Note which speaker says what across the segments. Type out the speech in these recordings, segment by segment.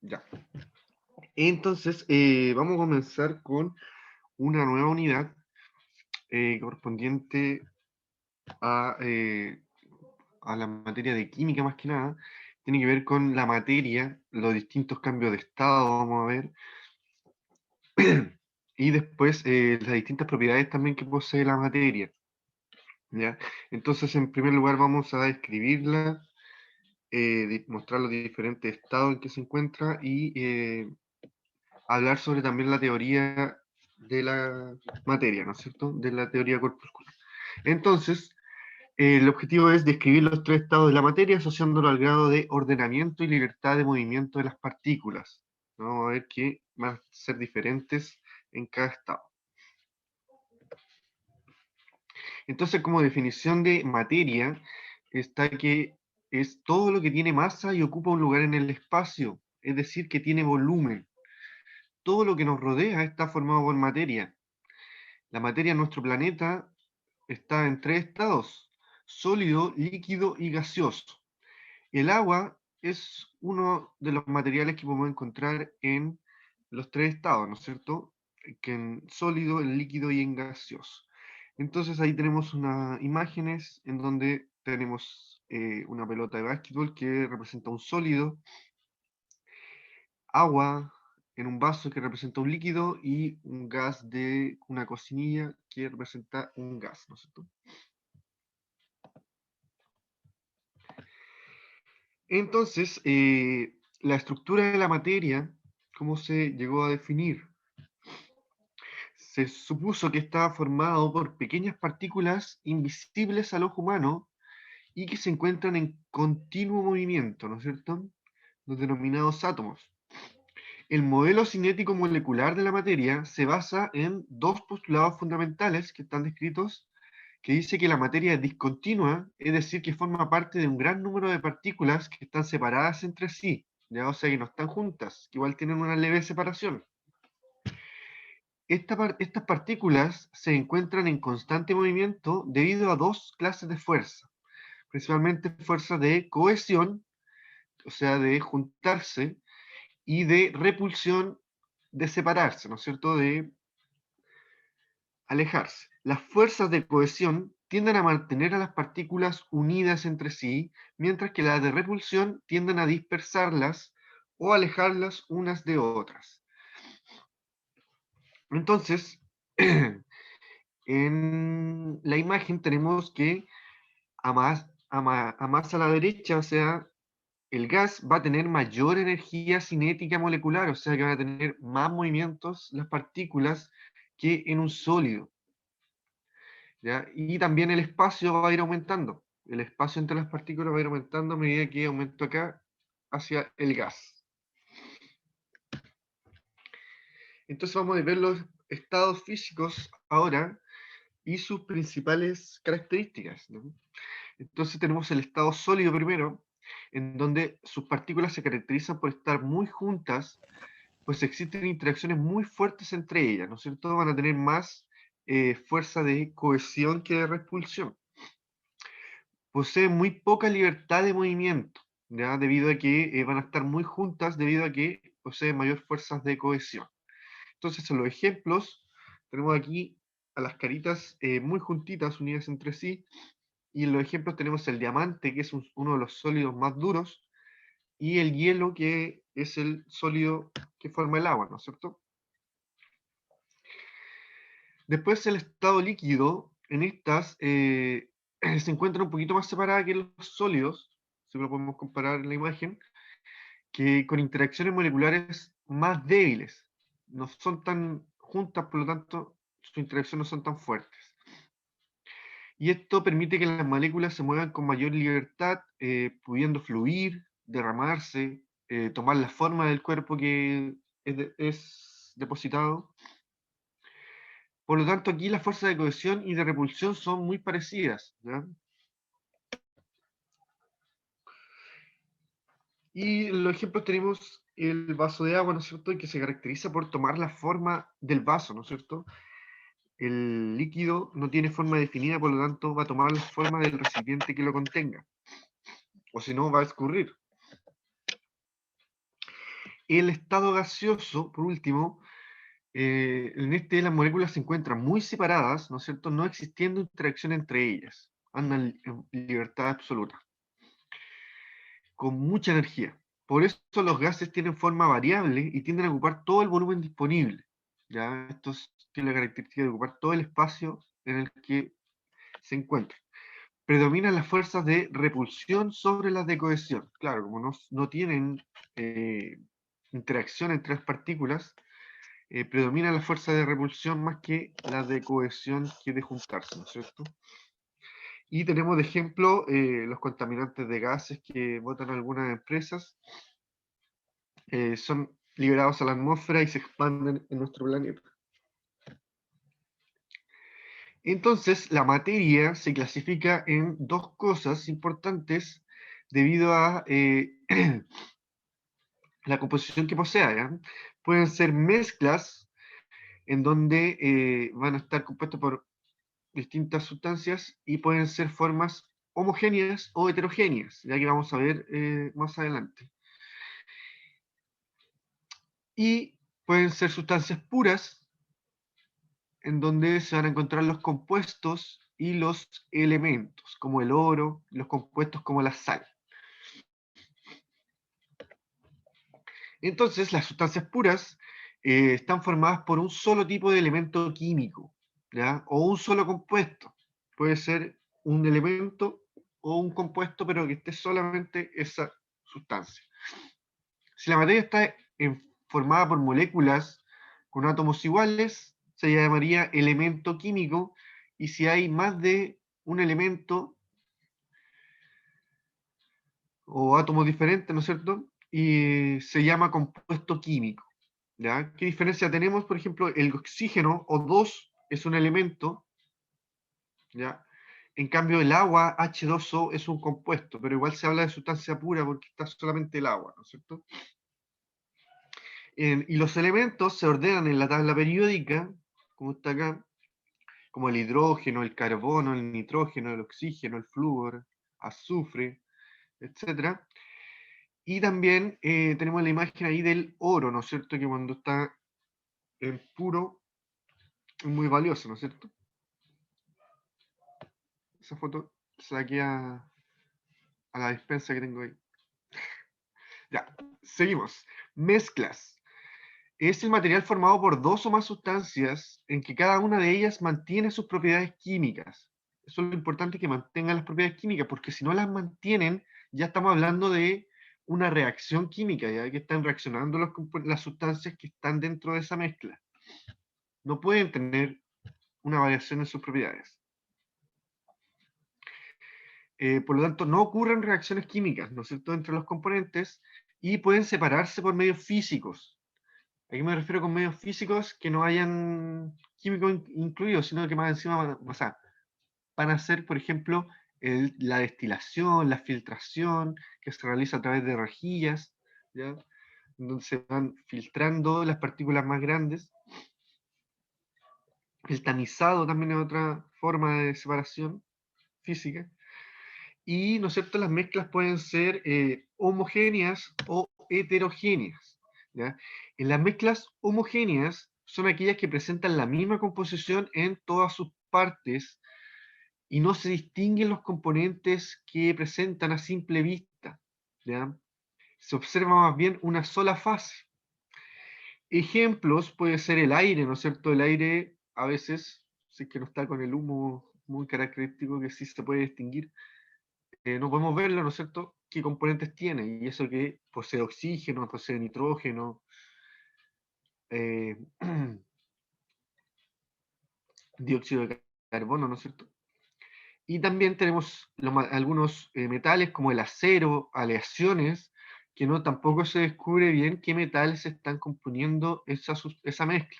Speaker 1: Ya. Entonces, vamos a comenzar con una nueva unidad correspondiente a, a la materia de química más que nada. Tiene que ver con la materia, los distintos cambios de estado, vamos a ver, y después las distintas propiedades también que posee la materia. ¿Ya? Entonces, en primer lugar, vamos a describirla, mostrar los diferentes estados en que se encuentra y hablar sobre también la teoría de la materia, ¿no es cierto? De la teoría corpuscular. Entonces, el objetivo es describir los tres estados de la materia asociándolo al grado de ordenamiento y libertad de movimiento de las partículas. Vamos a ver que van a ser diferentes en cada estado. Entonces, como definición de materia, está que es todo lo que tiene masa y ocupa un lugar en el espacio, es decir, que tiene volumen. Todo lo que nos rodea está formado por materia. La materia en nuestro planeta está en tres estados: sólido, líquido y gaseoso. El agua es uno de los materiales que podemos encontrar en los tres estados, ¿no es cierto? Que en sólido, en líquido y en gaseoso. Entonces ahí tenemos unas imágenes en donde tenemos una pelota de básquetbol que representa un sólido, agua en un vaso que representa un líquido y un gas de una cocinilla que representa un gas, ¿no es cierto? Entonces, la estructura de la materia, ¿cómo se llegó a definir? Se supuso que estaba formado por pequeñas partículas invisibles al ojo humano y que se encuentran en continuo movimiento, ¿no es cierto? Los denominados átomos. El modelo cinético molecular de la materia se basa en dos postulados fundamentales que están descritos, que dice que la materia es discontinua, es decir, que forma parte de un gran número de partículas que están separadas entre sí, ¿ya? O sea, que no están juntas, que igual tienen una leve separación. Estas partículas se encuentran en constante movimiento debido a dos clases de fuerza, principalmente fuerza de cohesión, o sea, de juntarse, y de repulsión, de separarse, ¿no es cierto?, de alejarse. Las fuerzas de cohesión tienden a mantener a las partículas unidas entre sí, mientras que las de repulsión tienden a dispersarlas o alejarlas unas de otras. Entonces, en la imagen tenemos que a más a la derecha, o sea, el gas va a tener mayor energía cinética molecular, o sea que van a tener más movimientos las partículas que en un sólido. ¿Ya? Y también el espacio va a ir aumentando. El espacio entre las partículas va a ir aumentando a medida que aumento acá hacia el gas. Entonces vamos a ver los estados físicos ahora y sus principales características, ¿no? Entonces tenemos el estado sólido primero, en donde sus partículas se caracterizan por estar muy juntas, pues existen interacciones muy fuertes entre ellas, ¿no es cierto? Van a tener más fuerza de cohesión que de repulsión. Posee muy poca libertad de movimiento, ¿ya? Debido a que van a estar muy juntas, debido a que poseen mayor fuerzas de cohesión. Entonces, en los ejemplos, tenemos aquí a las caritas muy juntitas, unidas entre sí, y en los ejemplos tenemos el diamante, que es uno de los sólidos más duros, y el hielo, que es el sólido que forma el agua, ¿no es cierto? Después el estado líquido, en estas se encuentra un poquito más separada que los sólidos, si lo podemos comparar en la imagen, que con interacciones moleculares más débiles. No son tan juntas, por lo tanto, sus interacciones no son tan fuertes. Y esto permite que las moléculas se muevan con mayor libertad, pudiendo fluir, derramarse, tomar la forma del cuerpo que es depositado. Por lo tanto, aquí las fuerzas de cohesión y de repulsión son muy parecidas, ¿ya? Y en los ejemplos tenemos el vaso de agua, ¿no es cierto?, que se caracteriza por tomar la forma del vaso, ¿no es cierto? El líquido no tiene forma definida, por lo tanto va a tomar la forma del recipiente que lo contenga, o si no va a escurrir. El estado gaseoso, por último, en este las moléculas se encuentran muy separadas, ¿no es cierto?, no existiendo interacción entre ellas, andan en libertad absoluta, con mucha energía. Por eso los gases tienen forma variable y tienden a ocupar todo el volumen disponible. ¿Ya? Esto tiene la característica de ocupar todo el espacio en el que se encuentran. Predominan las fuerzas de repulsión sobre las de cohesión. Claro, como no tienen interacción entre las partículas, predominan las fuerzas de repulsión más que las de cohesión que de juntarse, ¿no es cierto? Y tenemos de ejemplo los contaminantes de gases que botan algunas empresas, son liberados a la atmósfera y se expanden en nuestro planeta. Entonces, la materia se clasifica en dos cosas importantes debido a la composición que posea, ¿ya? Pueden ser mezclas en donde van a estar compuestas por distintas sustancias y pueden ser formas homogéneas o heterogéneas, ya que vamos a ver más adelante. Y pueden ser sustancias puras, en donde se van a encontrar los compuestos y los elementos, como el oro, los compuestos como la sal. Entonces, las sustancias puras están formadas por un solo tipo de elemento químico, ¿ya? O un solo compuesto. Puede ser un elemento o un compuesto, pero que esté solamente esa sustancia. Si la materia está formada por moléculas con átomos iguales, se llamaría elemento químico, y si hay más de un elemento o átomos diferentes, ¿no es cierto? Y se llama compuesto químico. ¿Ya? ¿Qué diferencia tenemos? Por ejemplo, el oxígeno O2 es un elemento, ¿ya? En cambio, el agua H2O es un compuesto, pero igual se habla de sustancia pura porque está solamente el agua, ¿no es cierto? Y los elementos se ordenan en la tabla periódica, como está acá, como el hidrógeno, el carbono, el nitrógeno, el oxígeno, el flúor, azufre, etcétera. Y también tenemos la imagen ahí del oro, ¿no es cierto? Que cuando está en puro es muy valioso, ¿no es cierto? Esa foto saqué a la despensa que tengo ahí. Ya, seguimos. Mezclas. Es el material formado por dos o más sustancias en que cada una de ellas mantiene sus propiedades químicas. Eso es lo importante, que mantengan las propiedades químicas, porque si no las mantienen, ya estamos hablando de una reacción química, ya que están reaccionando las sustancias que están dentro de esa mezcla. No pueden tener una variación en sus propiedades. Por lo tanto, no ocurren reacciones químicas, ¿no es cierto?, entre los componentes, y pueden separarse por medios físicos. ¿A qué me refiero con medios físicos? Que no hayan químicos incluidos, sino que más encima van a ser, por ejemplo, la destilación, la filtración, que se realiza a través de rejillas, ¿ya? Donde se van filtrando las partículas más grandes. El tamizado también es otra forma de separación física. Y, ¿no es cierto?, las mezclas pueden ser homogéneas o heterogéneas, ¿ya? En las mezclas homogéneas son aquellas que presentan la misma composición en todas sus partes y no se distinguen los componentes que presentan a simple vista, ¿ya? Se observa más bien una sola fase. Ejemplos puede ser el aire, ¿no es cierto? El aire a veces, si es que no está con el humo muy característico que sí se puede distinguir, no podemos verlo, ¿no es cierto?, qué componentes tiene, y eso que posee oxígeno, posee nitrógeno, eh, dióxido de carbono, ¿no es cierto? Y también tenemos algunos metales como el acero, aleaciones, que no tampoco se descubre bien qué metales están componiendo esa mezcla.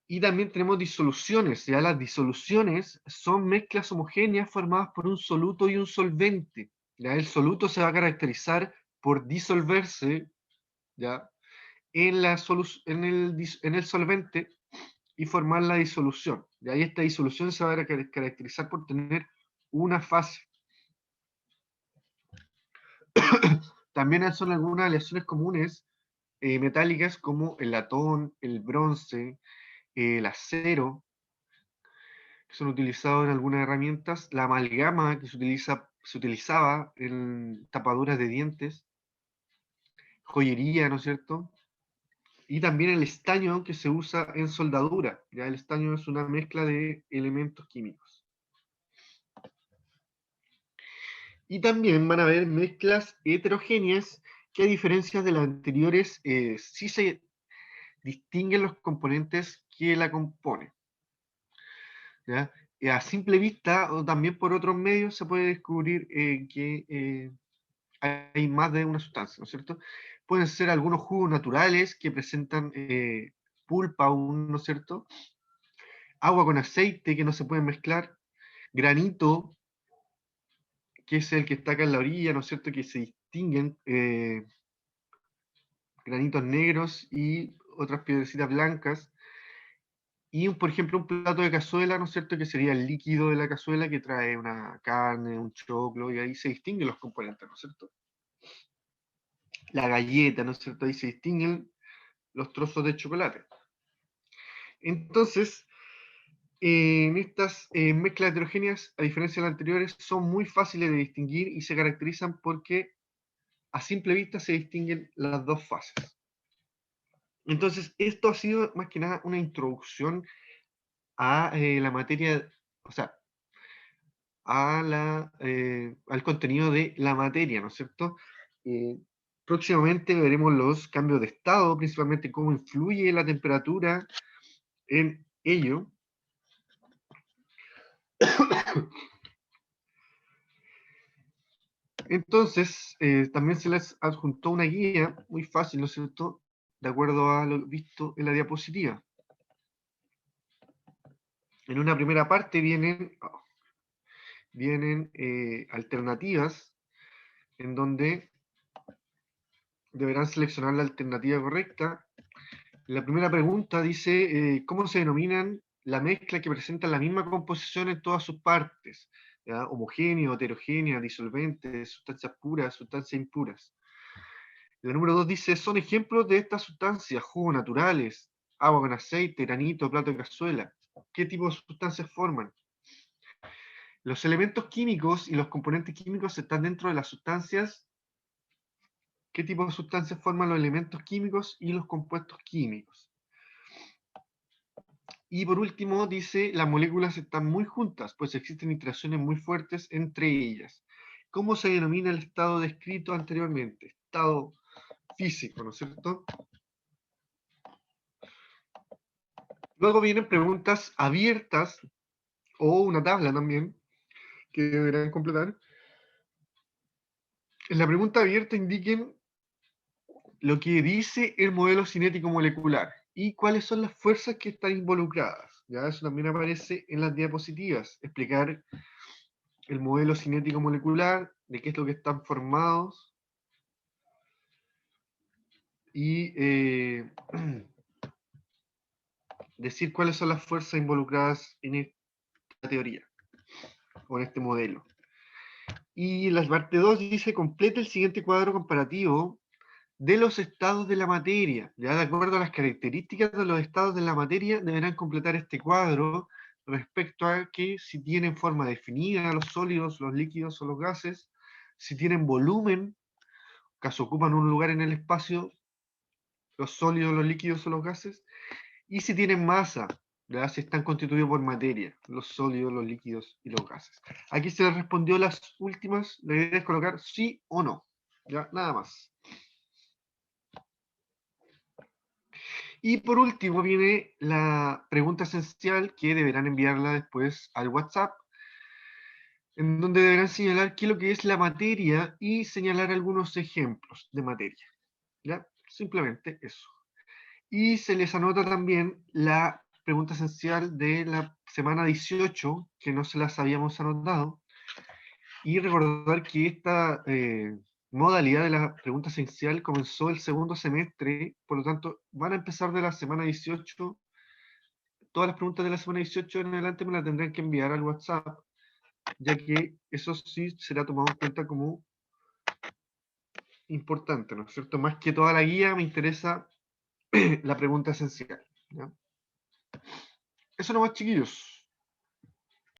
Speaker 1: Y también tenemos disoluciones, ya las disoluciones son mezclas homogéneas formadas por un soluto y un solvente. ¿Ya? El soluto se va a caracterizar por disolverse, ¿ya?, en el solvente y formar la disolución. Y ahí esta disolución se va a caracterizar por tener una fase. También son algunas aleaciones comunes metálicas como el latón, el bronce, el acero, que son utilizados en algunas herramientas, la amalgama que se utilizaba en tapaduras de dientes, joyería, ¿no es cierto? Y también el estaño que se usa en soldadura. ¿Ya? El estaño es una mezcla de elementos químicos. Y también van a haber mezclas heterogéneas que, a diferencia de las anteriores, sí se distinguen los componentes que la componen. ¿Ya? A simple vista o también por otros medios se puede descubrir que hay más de una sustancia, ¿no es cierto? Pueden ser algunos jugos naturales que presentan pulpa aún, ¿no es cierto? Agua con aceite que no se pueden mezclar, granito, que es el que está acá en la orilla, ¿no es cierto? Que se distinguen granitos negros y otras piedrecitas blancas. Y, por ejemplo, un plato de cazuela, ¿no es cierto? Que sería el líquido de la cazuela que trae una carne, un choclo, y ahí se distinguen los componentes, ¿no es cierto? La galleta, ¿no es cierto? Ahí se distinguen los trozos de chocolate. Entonces, en estas mezclas heterogéneas, a diferencia de las anteriores, son muy fáciles de distinguir y se caracterizan porque a simple vista se distinguen las dos fases. Entonces, esto ha sido más que nada una introducción a la materia, o sea, al contenido de la materia, ¿no es cierto? Eh, Próximamente veremos los cambios de estado, principalmente cómo influye la temperatura en ello. Entonces, también se les adjuntó una guía muy fácil, ¿no es cierto? De acuerdo a lo visto en la diapositiva. En una primera parte vienen alternativas en donde deberán seleccionar la alternativa correcta. La primera pregunta dice, ¿cómo se denominan la mezcla que presenta la misma composición en todas sus partes? ¿Ya? Homogéneo, heterogénea, disolvente, sustancias puras, sustancias impuras. La número 2 dice, son ejemplos de estas sustancias, jugos naturales, agua con aceite, granito, plato de cazuela. ¿Qué tipo de sustancias forman? Los elementos químicos y los componentes químicos están dentro de las sustancias. ¿Qué tipo de sustancias forman los elementos químicos y los compuestos químicos? Y por último dice, las moléculas están muy juntas, pues existen interacciones muy fuertes entre ellas. ¿Cómo se denomina el estado descrito anteriormente? Estado físico, ¿no es cierto? Luego vienen preguntas abiertas o una tabla también que deberán completar. En la pregunta abierta indiquen lo que dice el modelo cinético molecular y cuáles son las fuerzas que están involucradas. Ya eso también aparece en las diapositivas. Explicar el modelo cinético molecular, de qué es lo que están formados y decir cuáles son las fuerzas involucradas en esta teoría o en este modelo. Y la parte 2 dice, completa el siguiente cuadro comparativo de los estados de la materia. Ya de acuerdo a las características de los estados de la materia, deberán completar este cuadro respecto a que si tienen forma definida los sólidos, los líquidos o los gases, si tienen volumen, caso ocupan un lugar en el espacio, los sólidos, los líquidos o los gases, y si tienen masa, ¿ya? Si están constituidos por materia, los sólidos, los líquidos y los gases. Aquí se les respondió las últimas, la idea es colocar sí o no, ¿ya? Nada más. Y por último viene la pregunta esencial que deberán enviarla después al WhatsApp, en donde deberán señalar qué es lo que es la materia y señalar algunos ejemplos de materia. ¿Ya? Simplemente eso. Y se les anota también la pregunta esencial de la semana 18, que no se las habíamos anotado, y recordar que esta modalidad de la pregunta esencial comenzó el segundo semestre, por lo tanto van a empezar de la semana 18. Todas las preguntas de la semana 18 en adelante me las tendrán que enviar al WhatsApp, ya que eso sí será tomado en cuenta como importante, ¿no es cierto? Más que toda la guía, me interesa la pregunta esencial, ¿ya? Eso nomás, chiquillos.